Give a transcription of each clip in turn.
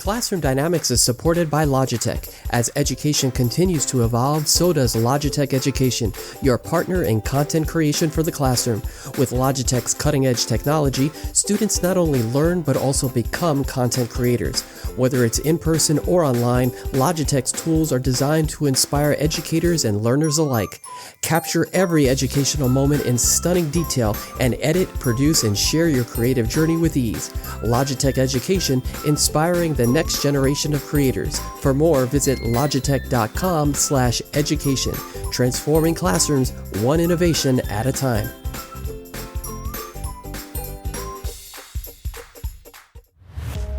Classroom Dynamics is supported by Logitech. As education continues to evolve, so does Logitech Education, your partner in content creation for the classroom. With Logitech's cutting-edge technology, students not only learn but also become content creators. Whether it's in person or online, Logitech's tools are designed to inspire educators and learners alike. Capture every educational moment in stunning detail and edit, produce, and share your creative journey with ease. Logitech Education, inspiring the next generation of creators. For more, visit logitech.com/education, transforming classrooms one innovation at a time.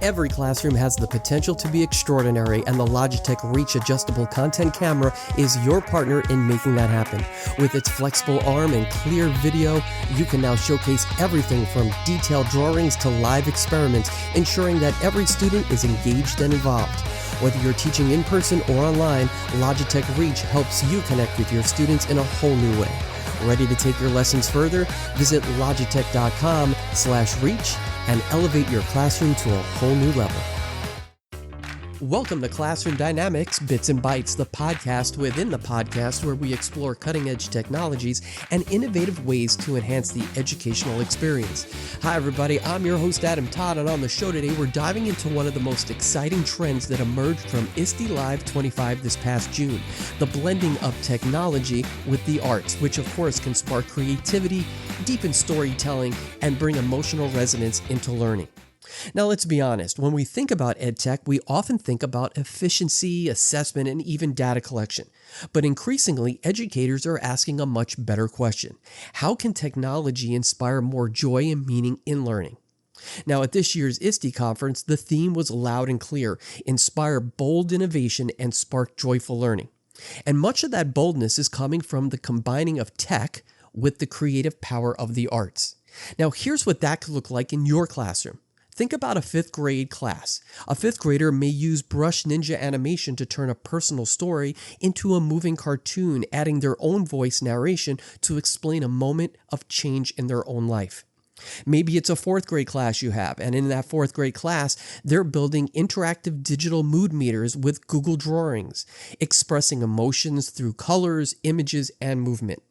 Every classroom has the potential to be extraordinary, and the Logitech Reach adjustable content camera is your partner in making that happen. With its flexible arm and clear video, you can now showcase everything from detailed drawings to live experiments, ensuring that every student is engaged and involved. Whether you're teaching in person or online, Logitech Reach helps you connect with your students in a whole new way. Ready to take your lessons further? Visit logitech.com/reach and elevate your classroom to a whole new level. Welcome to Classroom Dynamics, Bits and Bytes, the podcast within the podcast where we explore cutting-edge technologies and innovative ways to enhance the educational experience. Hi everybody, I'm your host Adam Todd, and on the show today we're diving into one of the most exciting trends that emerged from ISTE Live 25 this past June, the blending of technology with the arts, which of course can spark creativity, deepen storytelling, and bring emotional resonance into learning. Now, let's be honest. When we think about edtech, we often think about efficiency, assessment, and even data collection. But increasingly, educators are asking a much better question. How can technology inspire more joy and meaning in learning? Now, at this year's ISTE conference, the theme was loud and clear: inspire bold innovation and spark joyful learning. And much of that boldness is coming from the combining of tech with the creative power of the arts. Now, here's what that could look like in your classroom. Think about a fifth grade class. A fifth grader may use Brush Ninja animation to turn a personal story into a moving cartoon, adding their own voice narration to explain a moment of change in their own life. Maybe it's a fourth grade class you have, and in that fourth grade class, they're building interactive digital mood meters with Google Drawings, expressing emotions through colors, images, and movement.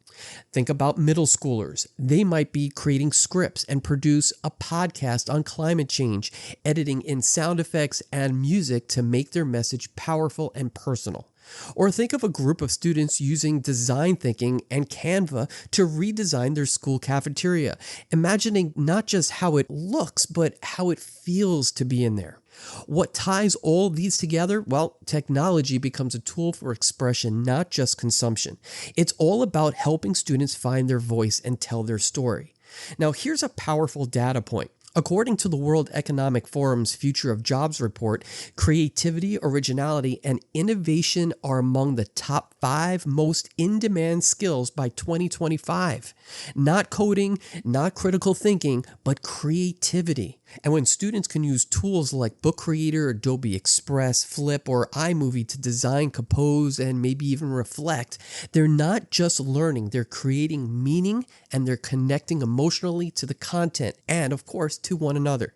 Think about middle schoolers. They might be creating scripts and produce a podcast on climate change, editing in sound effects and music to make their message powerful and personal. Or think of a group of students using design thinking and Canva to redesign their school cafeteria, imagining not just how it looks, but how it feels to be in there. What ties all these together? Well, technology becomes a tool for expression, not just consumption. It's all about helping students find their voice and tell their story. Now, here's a powerful data point. According to the World Economic Forum's Future of Jobs report, creativity, originality, and innovation are among the top 5 most in-demand skills by 2025. Not coding, not critical thinking, but creativity. And when students can use tools like Book Creator, Adobe Express, Flip, or iMovie to design, compose, and maybe even reflect, they're not just learning, they're creating meaning, and they're connecting emotionally to the content and, of course, to one another.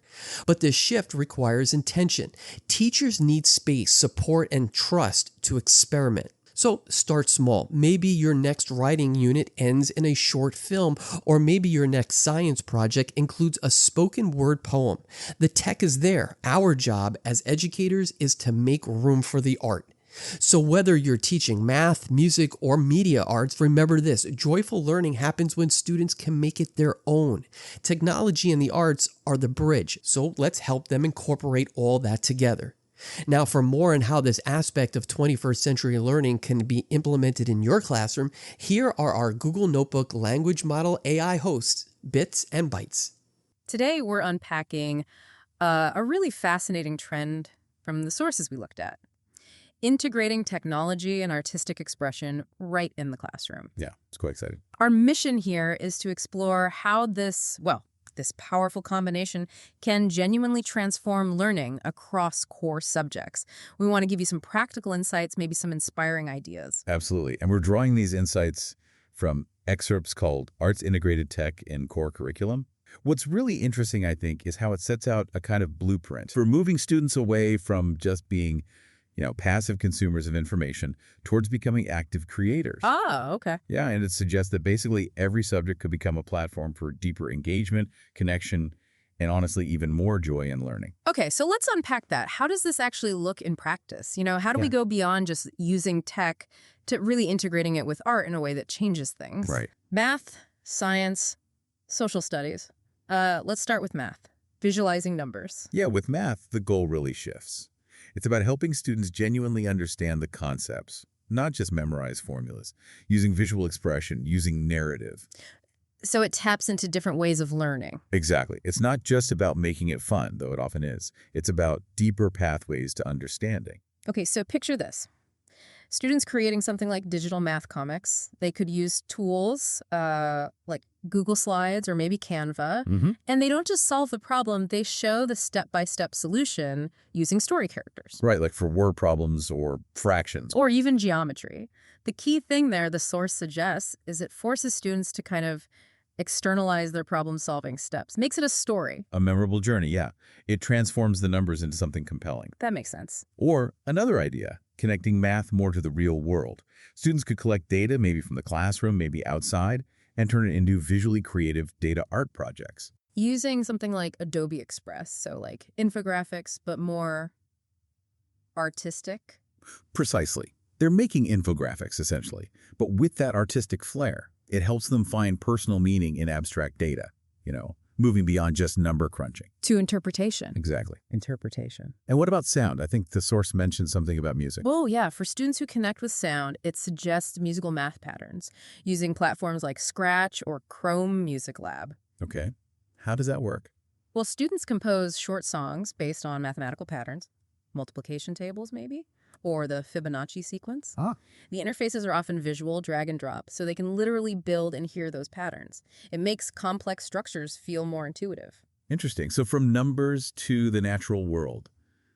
But this shift requires intention. Teachers need space, support, and trust to experiment. So start small. Maybe your next writing unit ends in a short film, or maybe your next science project includes a spoken word poem. The tech is there. Our job as educators is to make room for the art. So whether you're teaching math, music, or media arts, remember this: joyful learning happens when students can make it their own. Technology and the arts are the bridge, so let's help them incorporate all that together. Now, for more on how this aspect of 21st century learning can be implemented in your classroom, here are our Google Notebook language model AI hosts, Bits and Bytes. Today, we're unpacking a really fascinating trend from the sources we looked at: integrating technology and artistic expression right in the classroom. Yeah, it's quite exciting. Our mission here is to explore how this powerful combination can genuinely transform learning across core subjects. We want to give you some practical insights, maybe some inspiring ideas. Absolutely. And we're drawing these insights from excerpts called Arts Integrated Tech in Core Curriculum, What's really interesting, I think, is how it sets out a kind of blueprint for moving students away from just being, passive consumers of information towards becoming active creators. Ah, okay. Yeah, and it suggests that basically every subject could become a platform for deeper engagement, connection, and honestly, even more joy in learning. Okay, so let's unpack that. How does this actually look in practice? How do we Yeah. go beyond just using tech to really integrating it with art in a way that changes things? Right. Math, science, social studies. Let's start with math. Visualizing numbers. Yeah, with math, the goal really shifts. It's about helping students genuinely understand the concepts, not just memorize formulas, using visual expression, using narrative. So it taps into different ways of learning. Exactly. It's not just about making it fun, though it often is. It's about deeper pathways to understanding. Okay, so picture this. Students creating something like digital math comics. They could use tools like Google Slides or maybe Canva. And they don't just solve the problem, they show the step-by-step solution using story characters. Right, like for word problems or fractions. Or even geometry. The key thing there, the source suggests, is it forces students to kind of externalize their problem-solving steps. Makes it a story. A memorable journey, yeah. It transforms the numbers into something compelling. That makes sense. Or another idea, connecting math more to the real world. Students could collect data, maybe from the classroom, maybe outside, and turn it into visually creative data art projects. Using something like Adobe Express, so like infographics, but more artistic. Precisely. They're making infographics, essentially, but with that artistic flair. It helps them find personal meaning in abstract data, moving beyond just number crunching. To interpretation. Exactly. Interpretation. And what about sound? I think the source mentioned something about music. Oh, yeah. For students who connect with sound, it suggests musical math patterns using platforms like Scratch or Chrome Music Lab. Okay. How does that work? Well, students compose short songs based on mathematical patterns, multiplication tables maybe, or the Fibonacci sequence. The interfaces are often visual, drag and drop, so they can literally build and hear those patterns. It makes complex structures feel more intuitive. Interesting. So from numbers to the natural world,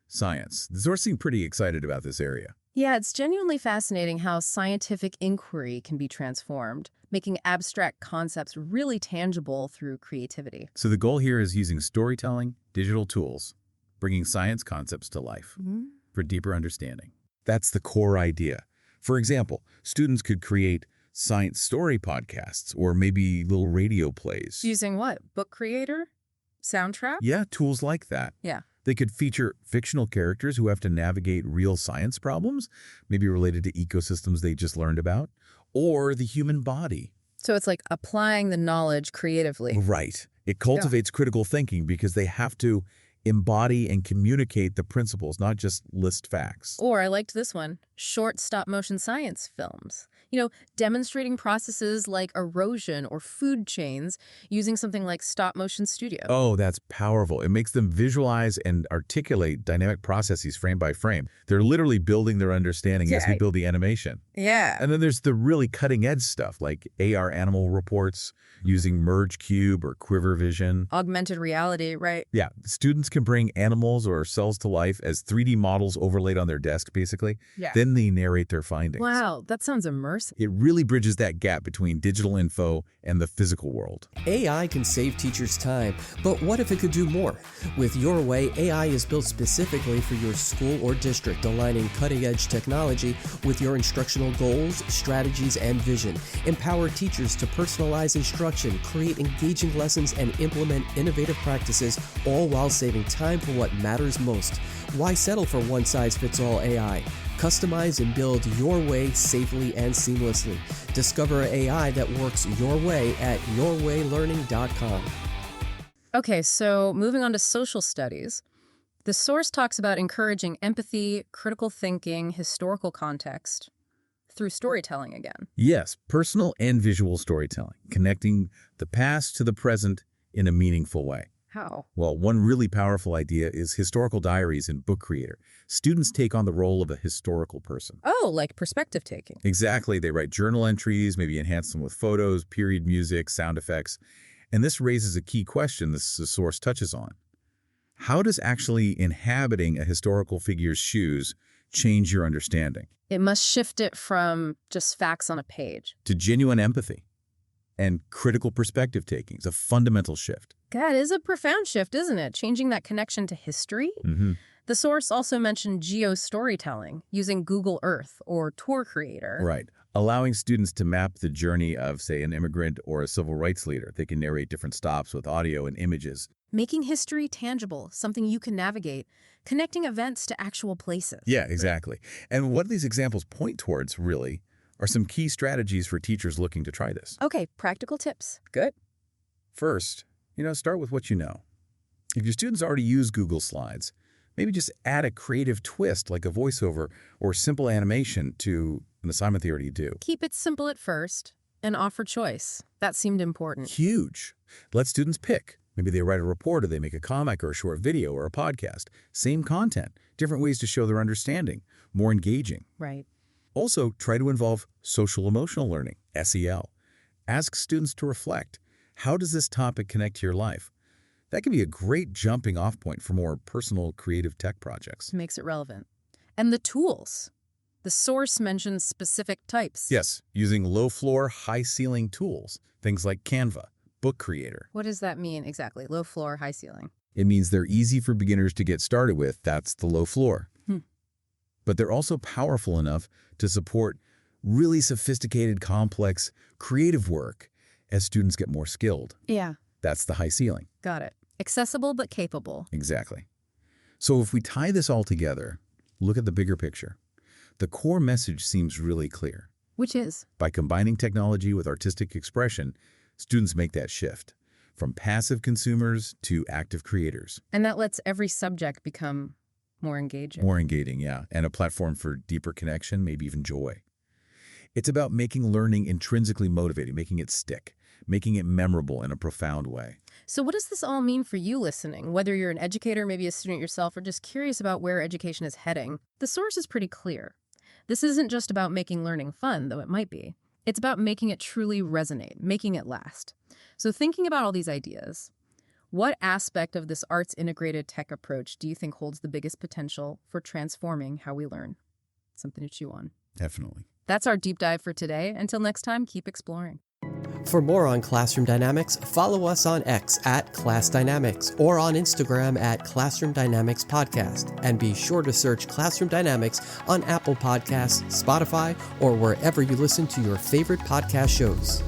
science. The source seemed pretty excited about this area. Yeah, it's genuinely fascinating how scientific inquiry can be transformed, making abstract concepts really tangible through creativity. So the goal here is using storytelling, digital tools, bringing science concepts to life for deeper understanding. That's the core idea. For example, students could create science story podcasts or maybe little radio plays. Using what? Book Creator? Soundtrack? Yeah, tools like that. Yeah. They could feature fictional characters who have to navigate real science problems, maybe related to ecosystems they just learned about, or the human body. So it's like applying the knowledge creatively. Right. It cultivates critical thinking because they have to embody and communicate the principles, not just list facts. Or I liked this one, short stop-motion science films. Demonstrating processes like erosion or food chains using something like stop-motion studio. Oh, that's powerful. It makes them visualize and articulate dynamic processes frame by frame. They're literally building their understanding as we build the animation. Yeah. And then there's the really cutting-edge stuff like AR animal reports using Merge Cube or Quiver Vision. Augmented reality, right? Yeah, students can bring animals or cells to life as 3D models overlaid on their desk, basically. Yeah. Then they narrate their findings. Wow, that sounds immersive. It really bridges that gap between digital info and the physical world. AI can save teachers time, but what if it could do more? With Your Way, AI is built specifically for your school or district, aligning cutting-edge technology with your instructional goals, strategies, and vision. Empower teachers to personalize instruction, create engaging lessons, and implement innovative practices, all while saving time for what matters most. Why settle for one-size-fits-all AI? Customize and build your way safely and seamlessly. Discover AI that works your way at yourwaylearning.com. Okay, so moving on to social studies. The source talks about encouraging empathy, critical thinking, historical context through storytelling again. Yes, personal and visual storytelling, connecting the past to the present in a meaningful way. How? Well, one really powerful idea is historical diaries in Book Creator. Students take on the role of a historical person. Oh, like perspective taking. Exactly. They write journal entries, maybe enhance them with photos, period music, sound effects. And this raises a key question the source touches on. How does actually inhabiting a historical figure's shoes change your understanding? It must shift it from just facts on a page To genuine empathy and critical perspective taking is a fundamental shift. That is a profound shift, isn't it? Changing that connection to history. The source also mentioned geo-storytelling using Google Earth or Tour Creator. Right. Allowing students to map the journey of, say, an immigrant or a civil rights leader. They can narrate different stops with audio and images. Making history tangible, something you can navigate, connecting events to actual places. Yeah, exactly. And what these examples point towards, really, are some key strategies for teachers looking to try this. Okay, practical tips. Good. First, start with what you know. If your students already use Google Slides, maybe just add a creative twist like a voiceover or simple animation to an assignment they already do. Keep it simple at first and offer choice. That seemed important. Huge. Let students pick. Maybe they write a report or they make a comic or a short video or a podcast. Same content, different ways to show their understanding, more engaging. Right. Also, try to involve social-emotional learning, SEL. Ask students to reflect. How does this topic connect to your life? That can be a great jumping-off point for more personal, creative tech projects. Makes it relevant. And the tools. The source mentions specific types. Yes, using low-floor, high-ceiling tools, things like Canva, Book Creator. What does that mean exactly? Low floor, high ceiling. It means they're easy for beginners to get started with. That's the low floor. But they're also powerful enough to support really sophisticated, complex, creative work as students get more skilled. Yeah. That's the high ceiling. Got it. Accessible but capable. Exactly. So if we tie this all together, look at the bigger picture. The core message seems really clear. Which is? By combining technology with artistic expression, students make that shift from passive consumers to active creators. And that lets every subject become more engaging. More engaging, yeah. And a platform for deeper connection, maybe even joy. It's about making learning intrinsically motivating, making it stick, making it memorable in a profound way. So what does this all mean for you listening? Whether you're an educator, maybe a student yourself, or just curious about where education is heading, the source is pretty clear. This isn't just about making learning fun, though it might be. It's about making it truly resonate, making it last. So thinking about all these ideas, what aspect of this arts-integrated tech approach do you think holds the biggest potential for transforming how we learn? Something to chew on. Definitely. That's our deep dive for today. Until next time, keep exploring. For more on Classroom Dynamics, follow us on X at Class Dynamics or on Instagram at Classroom Dynamics Podcast. And be sure to search Classroom Dynamics on Apple Podcasts, Spotify, or wherever you listen to your favorite podcast shows.